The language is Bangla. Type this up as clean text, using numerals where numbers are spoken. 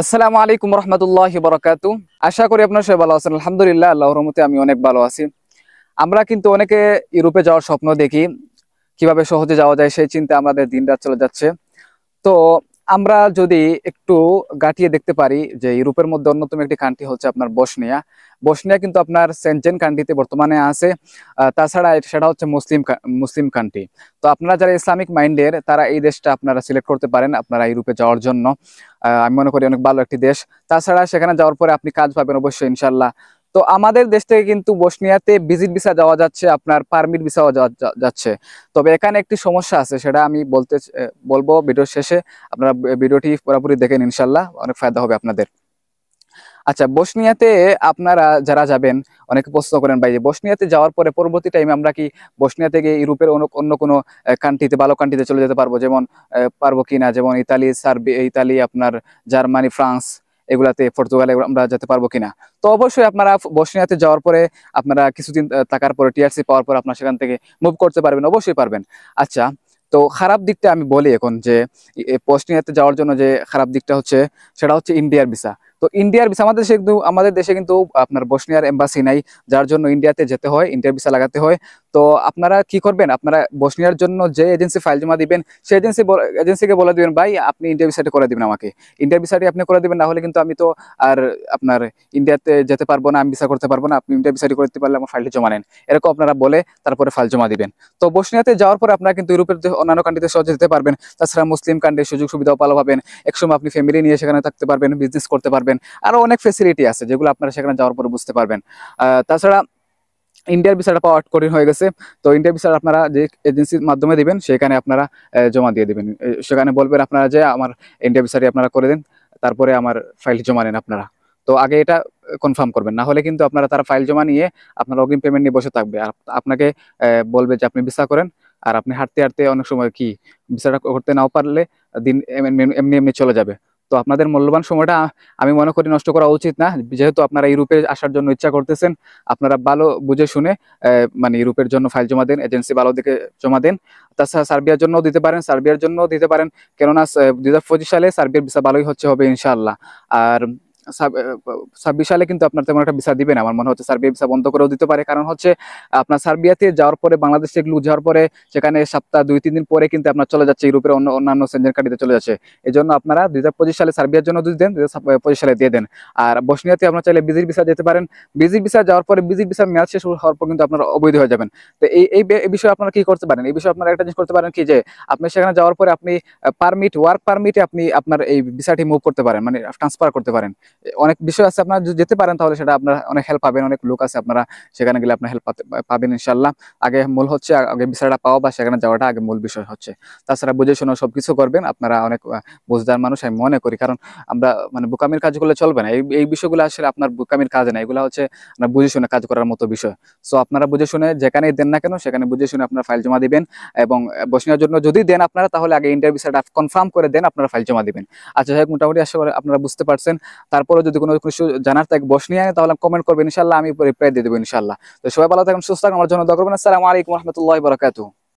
আসসালামু আলাইকুম রহমতুল্লাহি বারাকাতু। আশা করি আপনারা সবাই ভালো আছেন। আলহামদুলিল্লাহ, আল্লাহর রহমতে আমি অনেক ভালো আছি। আমরা কিন্তু অনেকে ইউরোপে যাওয়ার স্বপ্ন দেখি, কিভাবে সহজে যাওয়া যায় সেই চিন্তা আমাদের দিনরাত চলে যাচ্ছে। তো আমরা যদি একটু গাঁটিয়ে দেখতে পারি যে ইউরোপের মধ্যে অন্যতম একটি কান্ট্রি হচ্ছে আপনার বসনিয়া। বসনিয়া কিন্তু আপনার সেনজেন কান্ট্রিতে বর্তমানে আছে। তাছাড়া সেটা হচ্ছে মুসলিম কান্ট্রি। তো আপনারা যারা ইসলামিক মাইন্ডের তারা এই দেশটা আপনারা সিলেক্ট করতে পারেন আপনারা ইউরোপে যাওয়ার জন্য। আমি মনে করি অনেক ভালো একটি দেশ। তাছাড়া সেখানে যাওয়ার পরে আপনি কাজ পাবেন অবশ্যই ইনশাল্লাহ। তো আমাদের দেশ থেকে কিন্তু বসনিয়াতে ভিজিট ভিসা যাওয়া যাচ্ছে, আপনার পারমিট ভিসাও যাচ্ছে। তবে এখানে একটি সমস্যা আছে, সেটা আমি বলবো ভিডিওর শেষে। আপনারা ভিডিওটি পুরোপুরি দেখেন, ইনশাল্লাহ অনেক ফায়দা হবে আপনাদের। আচ্ছা, বসনিয়াতে আপনারা যারা যাবেন, অনেকে প্রশ্ন করেন ভাই যে বসনিয়াতে যাওয়ার পরে পরবর্তী টাইমে আমরা কি বসনিয়া থেকে ইউরোপের অন্য কোনো কান্ট্রিতে, ভালো কান্ট্রিতে চলে যেতে পারবো, যেমন পারবো কিনা, যেমন ইতালি, আপনার জার্মানি, ফ্রান্স, এগুলাতে, পর্তুগালে আমরা যেতে পারবো কিনা। তো অবশ্যই আপনারা বসনিয়াতে যাওয়ার পরে আপনারা কিছুদিন থাকার পরে টিআরসি পাওয়ার পর আপনারা সেখান থেকে মুভ করতে পারবেন, অবশ্যই পারবেন। আচ্ছা, তো খারাপ দিকটা আমি বলি এখন যে বসনিয়াতে যাওয়ার জন্য যে খারাপ দিকটা হচ্ছে, সেটা হচ্ছে ইন্ডিয়ার ভিসা। তো ইন্ডিয়ার ভিসা আমাদের দেশে কিন্তু আপনার বসনিয়ার এম্বাসি নাই, যার জন্য ইন্ডিয়াতে যেতে হয়, ইন্ডিয়ার ভিসা লাগাতে হয়। তো আপনারা কি করবেন, আপনারা বসনিয়ার জন্য যে এজেন্সি ফাইল জমা দিবেন, সেই এজেন্সিকে বলে দিবেন ভাই আপনি ইন্ডিয়া ভিসাটি করে দিবেন আমাকে। ইন্ডিয়ার ভিসাটি আপনি করে দিবেন, না হলে কিন্তু আমি তো আর আপনার ইন্ডিয়াতে যেতে পারবো না, আমি ভিসা করতে পারবো না। আপনি ইন্ডিয়া ভিসাটি করতে পারলে আমার ফাইলটি জমা নেন, এরকম আপনারা বলে তারপরে ফাইল জমা দিবেন। তো বসনিয়াতে যাওয়ার পরে আপনারা কিন্তু ইউরোপের অন্যান্য কান্ট্রিতে সহজে যেতে পারবেন। তাছাড়া মুসলিম কান্ট্রির সুযোগ সুবিধাও ভালো পাবেন। একসময় আপনি ফ্যামিলি নিয়ে সেখানে থাকতে পারবেন, বিজনেস করতে পারবেন। আরো অনেক ফেসিলিটি আছে যেগুলো আপনারা সেখানে যাওয়ার পরে বুঝতে পারবেন। তাছাড়া ইন্ডিয়ার ভিসাটা পাওয়া কঠিন হয়ে গেছে। তো ইন্ডিয়ার ভিসা আপনারা যে এজেন্সির মাধ্যমে দিবেন, সেখানে আপনারা জমা দিয়ে দিবেন। সেখানে বলবেন আপনারা যে আমার ইন্ডিয়া ভিসাটি আপনারা করে দেন, তারপরে আমার ফাইলটি জমা নেন আপনারা। তো আগে এটা কনফার্ম করবেন, না হলে কিন্তু আপনারা তারা ফাইল জমা নিয়ে আপনারা অগ্রিম পেমেন্ট নিয়ে বসে থাকবে, আর আপনাকে বলবে যে আপনি ভিসা করেন। আর আপনি হাঁটতে হাঁটতে অনেক সময় কি ভিসাটা করতে নাও পারলে দিন এমনি এমনি এমনি চলে যাবে। তো আপনাদের মূল্যবান সময়টা আমি মনে করি নষ্ট করা উচিত না। যেহেতু আপনারা ইউরোপে আসার জন্য ইচ্ছা করতেছেন, আপনারা ভালো বুঝে শুনে মানে ইউরোপের জন্য ফাইল জমা দেন, এজেন্সি ভালো দিকে জমা দেন। তাছাড়া সার্বিয়ার জন্য দিতে পারেন, কেননা 2025 সালে সার্বিয়ার ভিসা ভালোই হবে ইনশাআল্লাহ। আর 26 সালে কিন্তু আপনার তেমন একটা ভিসা দিবেন, আমার মনে হচ্ছে সার্বিয়া ভিসা বন্ধ করেও দিতে পারে। কারণ হচ্ছে আপনার সার্বিয়াতে যাওয়ার পরে, বাংলাদেশে এগুলো যাওয়ার পরে, সেখানে সপ্তাহ 2-3 দিন পরে কিন্তু আপনার চলে যাচ্ছে ইউরোপের অন্যান্য সেনজেন কান্ট্রিতে চলে যাচ্ছে। এই জন্য আপনারা 2025 সালে সার্বিয়ার জন্য যদি দেন, 2025 সালে দিয়ে দেন। আর বসনিয়াতে আপনার চাইলে ভিজিট ভিসা যেতে পারেন। ভিজিট ভিসা যাওয়ার পরে, ভিজিট ভিসা মেয়াদ শেষ হওয়ার পর কিন্তু আপনারা অবৈধ হয়ে যাবেন। তো এই বিষয়ে আপনারা কি করতে পারেন, এই বিষয়ে আপনারা একটা জিনিস করতে পারেন কি, যে আপনি সেখানে যাওয়ার পরে আপনি ওয়ার্ক পারমিটে আপনি আপনার এই ভিসাটি মুভ করতে পারেন, মানে ট্রান্সফার করতে পারেন। অনেক বিষয় আছে, আপনারা যদি যেতে পারেন তাহলে সেটা আপনারা অনেক হেল্প পাবেন। অনেক লোক আছে, আপনারা সেখানে গেলে আপনার হেল্প পাবেন ইনশাল্লাহ। মূল হচ্ছে আগে ভিসাটা পাওয়া বা সেখানে যাওয়াটা আগে মূল বিষয় হচ্ছে। তাছাড়া বুঝে শুনে সবকিছু করবেন, আপনারা অনেক বুঝদার মানুষ আমি মনে করি। কারণ আমরা মানে বোকামির কাজগুলো চলবে না, এই বিষয়গুলো আসলে আপনার বোকামির কাজ না, এগুলো হচ্ছে আপনার বুঝে শুনে কাজ করার মতো বিষয়। সো আপনারা বুঝে শুনে যেখানেই দেন না কেন, সেখানে বুঝে শুনে আপনার ফাইল জমা দিবেন। এবং বসনিয়ার জন্য যদি দেন আপনারা, তাহলে আগে ইন্টারভিউ ভিসাটা কনফার্ম করে দেন, আপনারা ফাইল জমা দিবেন। আচ্ছা, মোটামুটি আশা করি আপনারা বুঝতে পারছেন। তারপরে যদি কোনো কিছু জানার থাকে বসনিয়া, তাহলে কমেন্ট করবেন, ইনশাল্লাহ আমি রিপ্লাই দিয়ে দেবো ইনশাল্লাহ। তো সবাই ভালো থাকুন, সুস্থ থাকুন, আমার জন্য দোয়া করবেন। আসসালামু আলাইকুম রহমতুল্লাহি ওয়া বারাকাতুহু।